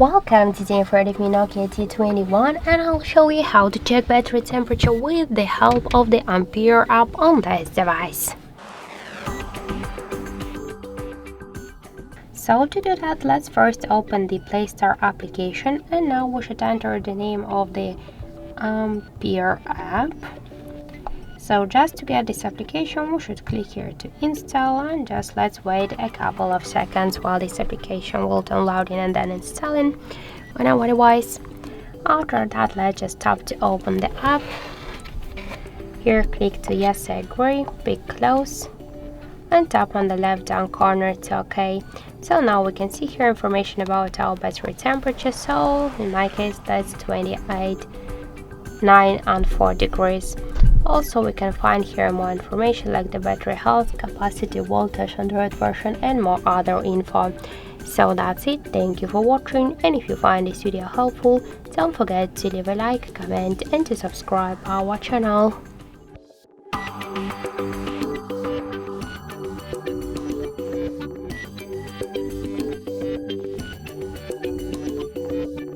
Welcome to the Ampere App Nokia T21, and I'll show you how to check battery temperature with the help of the Ampere app on this device. So to do that, let's first open the Play Store application, and now we should enter the name of the Ampere app. So just to get this application, we should click here to install, and just let's wait a couple of seconds while this application will download and then installing on our device. After that, let's just tap to open the app. Here click to yes, I agree, pick close, and tap on the left down corner to OK. So now we can see here information about our battery temperature. So in my case that's 28, 9 and 4 degrees. Also we can find here more information like the battery health, capacity, voltage, Android version and more other info. So that's it, thank you for watching, and if you find this video helpful, don't forget to leave a like, comment and to subscribe our channel.